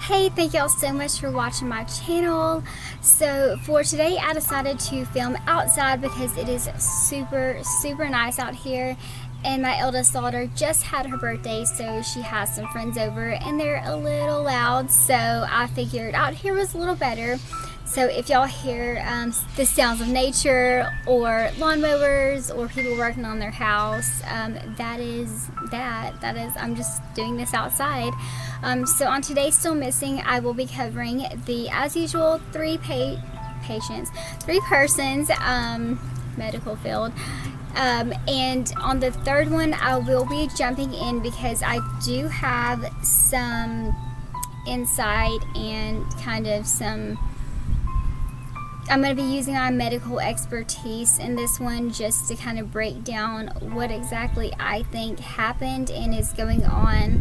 Hey, thank y'all so much for watching my channel. So for today I decided to film outside because it is super nice out here, and my eldest daughter just had her birthday, so she has some friends over and they're a little loud, so I figured out here was a little better. So if y'all hear the sounds of nature or lawnmowers or people working on their house, that is I'm just doing this outside. So on today's Still Missing, I will be covering the, as usual, three persons medical field. And on the third one, I will be jumping in because I do have some insight and kind of some, I'm going to be using my medical expertise in this one just to kind of break down what exactly I think happened and is going on.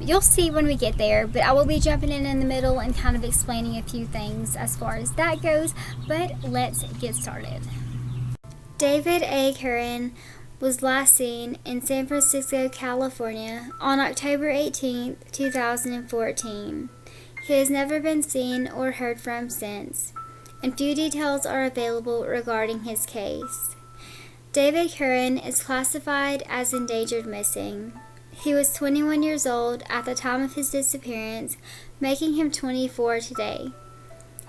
You'll see when we get there, but I will be jumping in the middle and kind of explaining a few things as far as that goes, but let's get started. David Egg Heron was last seen in San Francisco, California on October 18, 2014. He has never been seen or heard from since, and few details are available regarding his case. David Curran is classified as endangered missing. He was 21 years old at the time of his disappearance, making him 24 today.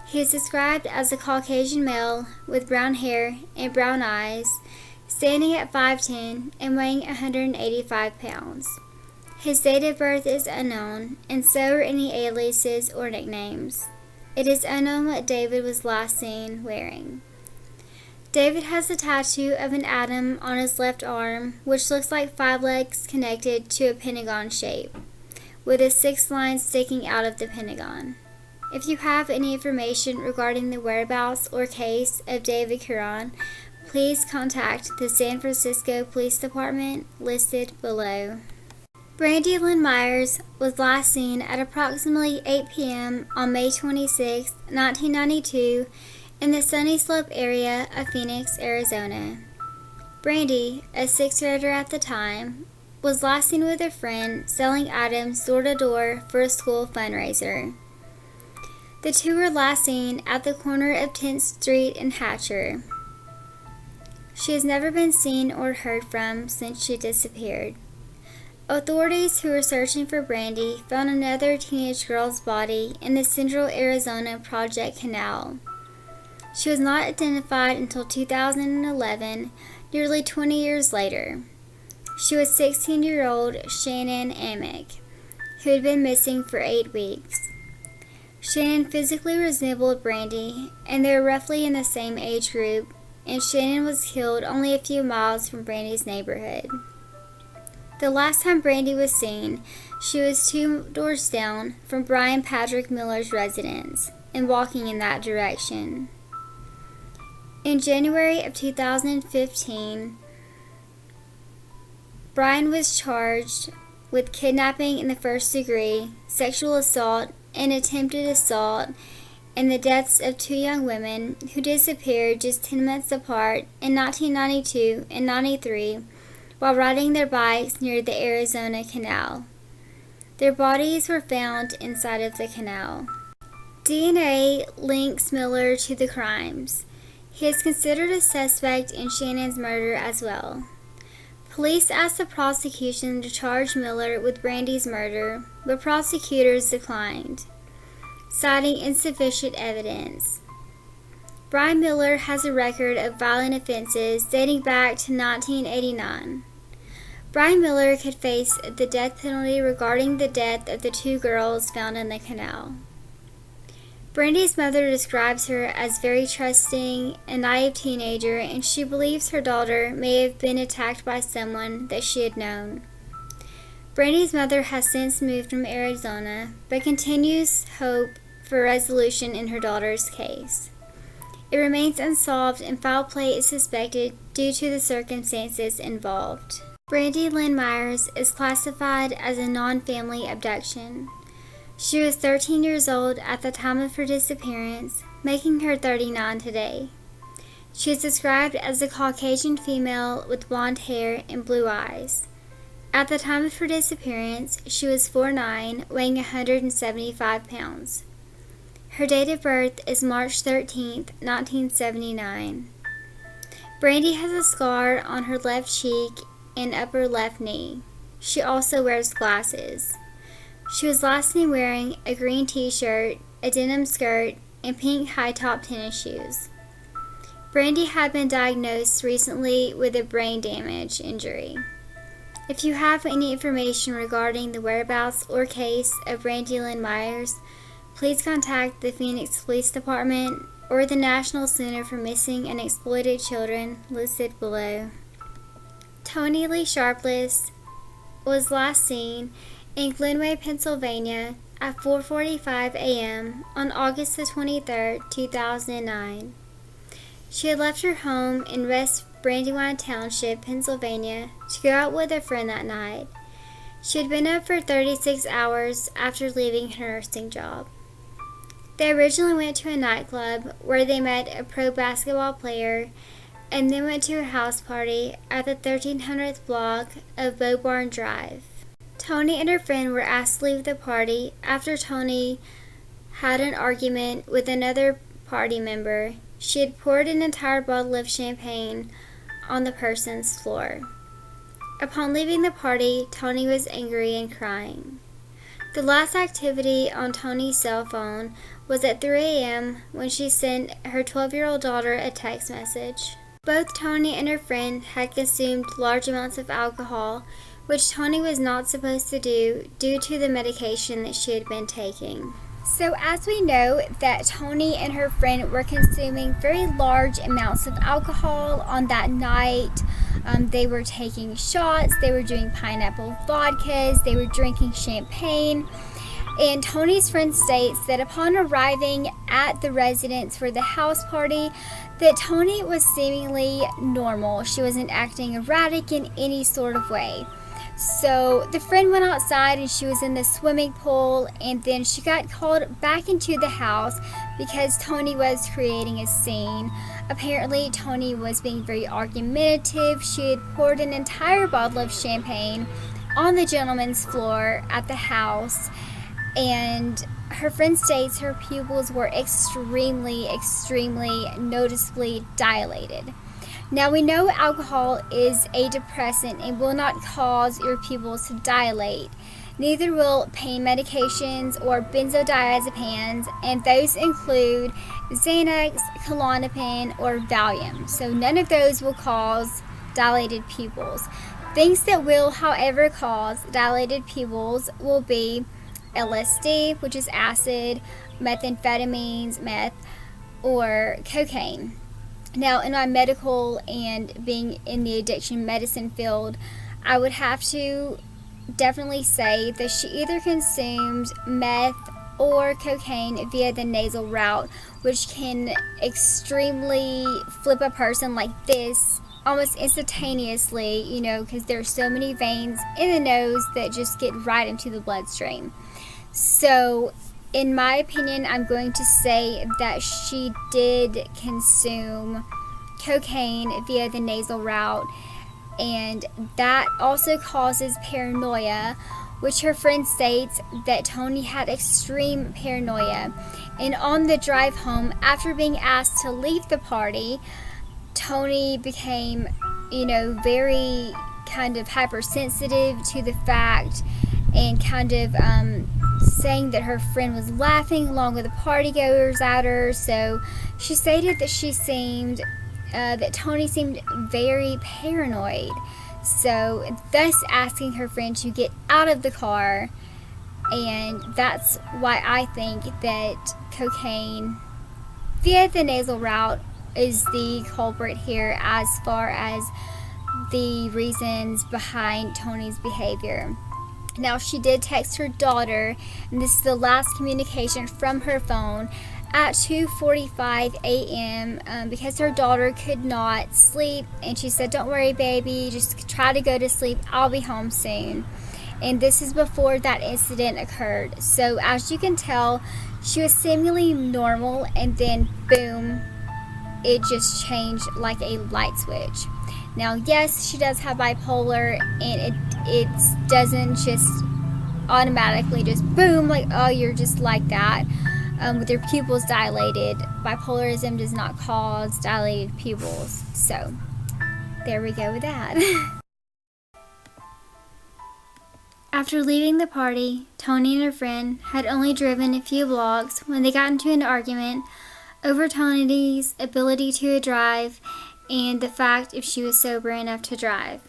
He is described as a Caucasian male with brown hair and brown eyes, standing at 5'10" and weighing 185 pounds. His date of birth is unknown, and so are any aliases or nicknames. It is unknown what David was last seen wearing. David has a tattoo of an atom on his left arm, which looks like 5 legs connected to a pentagon shape, with a 6 line sticking out of the pentagon. If you have any information regarding the whereabouts or case of David Curran, please contact the San Francisco Police Department listed below. Brandy Lynn Myers was last seen at approximately 8 p.m. on May 26, 1992, in the Sunny Slope area of Phoenix, Arizona. Brandy, a 6th grader at the time, was last seen with a friend selling items door to door for a school fundraiser. The two were last seen at the corner of 10th Street and Hatcher. She has never been seen or heard from since she disappeared. Authorities who were searching for Brandy found another teenage girl's body in the Central Arizona Project Canal. She was not identified until 2011, nearly 20 years later. She was 16-year-old Shannon Emig, who had been missing for 8 weeks. Shannon physically resembled Brandy, and they were roughly in the same age group, and Shannon was killed only a few miles from Brandy's neighborhood. The last time Brandy was seen, she was 2 doors down from Brian Patrick Miller's residence and walking in that direction. In January of 2015, Brian was charged with kidnapping in the 1st degree, sexual assault, and attempted assault, and the deaths of 2 young women who disappeared just 10 months apart in 1992 and 93 while riding their bikes near the Arizona Canal. Their bodies were found inside of the canal. DNA links Miller to the crimes. He is considered a suspect in Shannon's murder as well. Police asked the prosecution to charge Miller with Brandy's murder, but prosecutors declined, citing insufficient evidence. Brian Miller has a record of violent offenses dating back to 1989. Brian Miller could face the death penalty regarding the death of the 2 girls found in the canal. Brandy's mother describes her as very trusting and naive teenager, and she believes her daughter may have been attacked by someone that she had known. Brandy's mother has since moved from Arizona, but continues hope for resolution in her daughter's case. It remains unsolved, and foul play is suspected due to the circumstances involved. Brandy Lynn Myers is classified as a non-family abduction. She was 13 years old at the time of her disappearance, making her 39 today. She is described as a Caucasian female with blonde hair and blue eyes. At the time of her disappearance, she was 4'9", weighing 175 pounds. Her date of birth is March 13th, 1979. Brandy has a scar on her left cheek and upper left knee. She also wears glasses. She was last seen wearing a green t-shirt, a denim skirt, and pink high-top tennis shoes. Brandy had been diagnosed recently with a brain damage injury. If you have any information regarding the whereabouts or case of Brandy Lynn Myers, please contact the Phoenix Police Department or the National Center for Missing and Exploited Children listed below. Toni Lee Sharpless was last seen in Glenway, Pennsylvania at 4:45 a.m. on August the 23rd, 2009. She had left her home in West Brandywine Township, Pennsylvania, to go out with a friend that night. She had been up for 36 hours after leaving her nursing job. They originally went to a nightclub where they met a pro basketball player and then went to a house party at the 1300th block of Bow Barn Drive. Toni and her friend were asked to leave the party after Toni had an argument with another party member. She had poured an entire bottle of champagne on the person's floor. Upon leaving the party, Toni was angry and crying. The last activity on Toni's cell phone was at 3 a.m. when she sent her 12-year-old daughter a text message. Both Toni and her friend had consumed large amounts of alcohol, which Toni was not supposed to do due to the medication that she had been taking. So as we know that Toni and her friend were consuming very large amounts of alcohol on that night. They were taking shots, they were doing pineapple vodkas, they were drinking champagne. And Toni's friend states that upon arriving at the residence for the house party, that Toni was seemingly normal. She wasn't acting erratic in any sort of way. So the friend went outside and she was in the swimming pool, and then she got called back into the house because Toni was creating a scene. Apparently Toni was being very argumentative. She had poured an entire bottle of champagne on the gentleman's floor at the house, and her friend states her pupils were extremely noticeably dilated. Now we know alcohol is a depressant and will not cause your pupils to dilate. Neither will pain medications or benzodiazepines, and those include Xanax, Klonopin, or Valium. So none of those will cause dilated pupils. Things that will, however, cause dilated pupils will be LSD, which is acid, methamphetamines, meth, or cocaine. Now, in my medical and being in the addiction medicine field, I would have to definitely say that she either consumed meth or cocaine via the nasal route, which can extremely flip a person like this almost instantaneously, because there's so many veins in the nose that just get right into the bloodstream. So in my opinion, I'm going to say that she did consume cocaine via the nasal route, and that also causes paranoia, which her friend states that Toni had extreme paranoia. And on the drive home, after being asked to leave the party, Toni became, very kind of hypersensitive to the fact, and kind of saying that her friend was laughing along with the partygoers at her. So she stated that that Toni seemed very paranoid. So thus asking her friend to get out of the car. And that's why I think that cocaine via the nasal route is the culprit here as far as the reasons behind Toni's behavior. Now, she did text her daughter, and this is the last communication from her phone, at 2:45 a.m. Because her daughter could not sleep, and she said, "Don't worry, baby, just try to go to sleep. I'll be home soon." And this is before that incident occurred. So as you can tell, she was seemingly normal, and then boom, it just changed like a light switch. Now, yes, she does have bipolar, and it doesn't just automatically just boom, like, oh, you're just like that, with your pupils dilated. Bipolarism does not cause dilated pupils. So there we go with that. After leaving the party, Toni and her friend had only driven a few blocks when they got into an argument over Toni's ability to drive and the fact if she was sober enough to drive.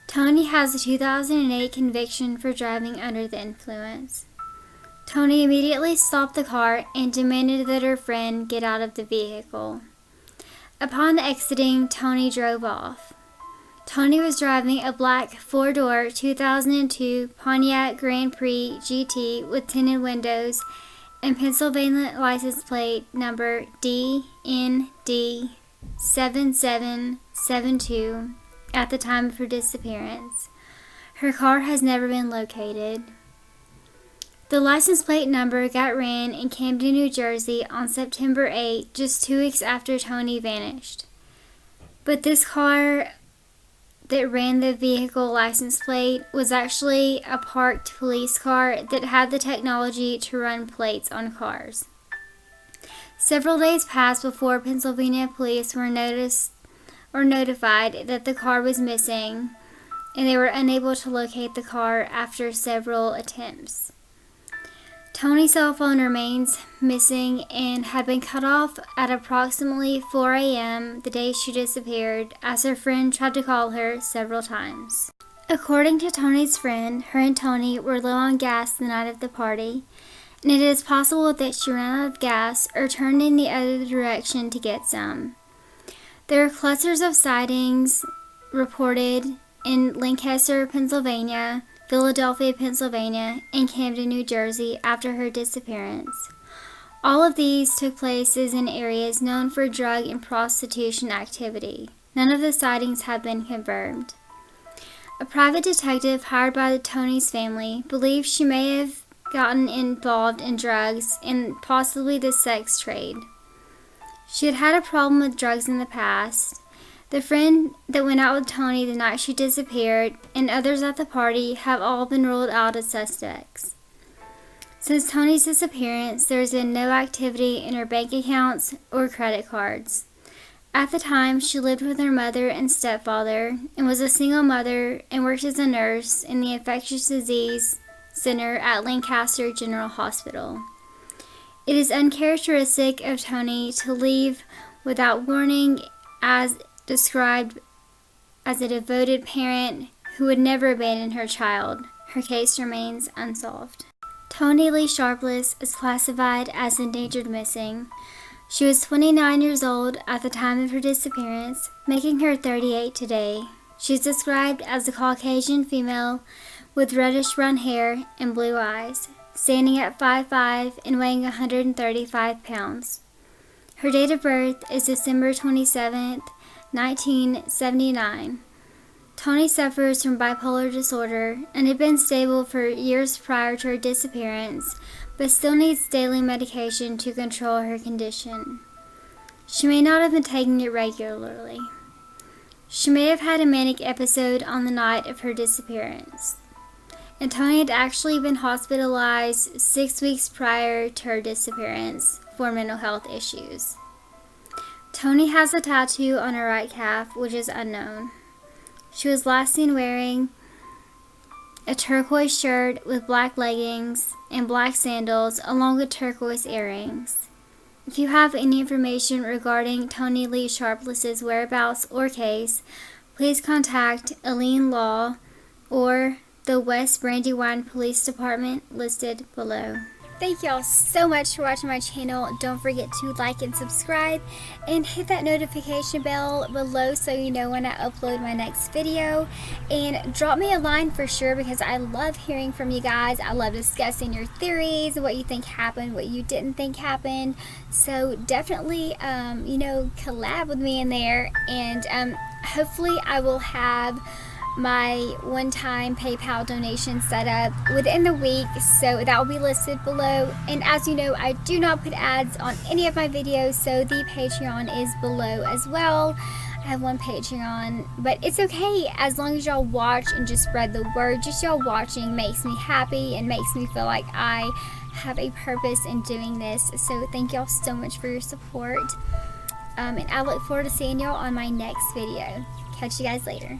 Toni has a 2008 conviction for driving under the influence. Toni immediately stopped the car and demanded that her friend get out of the vehicle. Upon exiting, Toni drove off. Toni was driving a black four-door 2002 Pontiac Grand Prix GT with tinted windows and Pennsylvania license plate number DND7772 at the time of her disappearance. Her car has never been located. The license plate number got ran in Camden, New Jersey on September 8, just 2 weeks after Toni vanished. But this car that ran the vehicle license plate was actually a parked police car that had the technology to run plates on cars. Several days passed before Pennsylvania police were notified that the car was missing, and they were unable to locate the car after several attempts. Toni's cell phone remains missing and had been cut off at approximately 4 a.m. the day she disappeared, as her friend tried to call her several times. According to Toni's friend, her and Toni were low on gas the night of the party, and it is possible that she ran out of gas or turned in the other direction to get some. There are clusters of sightings reported in Lancaster, Pennsylvania, Philadelphia, Pennsylvania, and Camden, New Jersey after her disappearance. All of these took place in areas known for drug and prostitution activity. None of the sightings have been confirmed. A private detective hired by Toni's family believes she may have gotten involved in drugs and possibly the sex trade. She had had a problem with drugs in the past. The friend that went out with Toni the night she disappeared and others at the party have all been ruled out as suspects. Since Toni's disappearance, there has been no activity in her bank accounts or credit cards. At the time, she lived with her mother and stepfather and was a single mother and worked as a nurse in the infectious disease center at Lancaster General Hospital. It is uncharacteristic of Toni to leave without warning, as described as a devoted parent who would never abandon her child. Her case remains unsolved. Toni Lee Sharpless is classified as endangered missing. She was 29 years old at the time of her disappearance, making her 38 today. She is described as a Caucasian female with reddish-brown hair and blue eyes, standing at 5'5" and weighing 135 pounds. Her date of birth is December 27th, 1979. Toni suffers from bipolar disorder and had been stable for years prior to her disappearance, but still needs daily medication to control her condition. She may not have been taking it regularly. She may have had a manic episode on the night of her disappearance, and Toni had actually been hospitalized 6 weeks prior to her disappearance for mental health issues. Toni has a tattoo on her right calf, which is unknown. She was last seen wearing a turquoise shirt with black leggings and black sandals along with turquoise earrings. If you have any information regarding Toni Lee Sharpless' whereabouts or case, please contact Lynn Law or the West Brandywine Police Department listed below. Thank y'all so much for watching my channel. Don't forget to like and subscribe and hit that notification bell below so you know when I upload my next video. And drop me a line for sure, because I love hearing from you guys. I love discussing your theories, what you think happened, what you didn't think happened. So definitely, collab with me in there. And hopefully I will have my one-time PayPal donation set up within the week, so that will be listed below. And as you know, I do not put ads on any of my videos, so the Patreon is below as well. I have one Patreon, but it's okay as long as y'all watch and just spread the word. Just y'all watching makes me happy and makes me feel like I have a purpose in doing this. So thank y'all so much for your support. And I look forward to seeing y'all on my next video. Catch you guys later.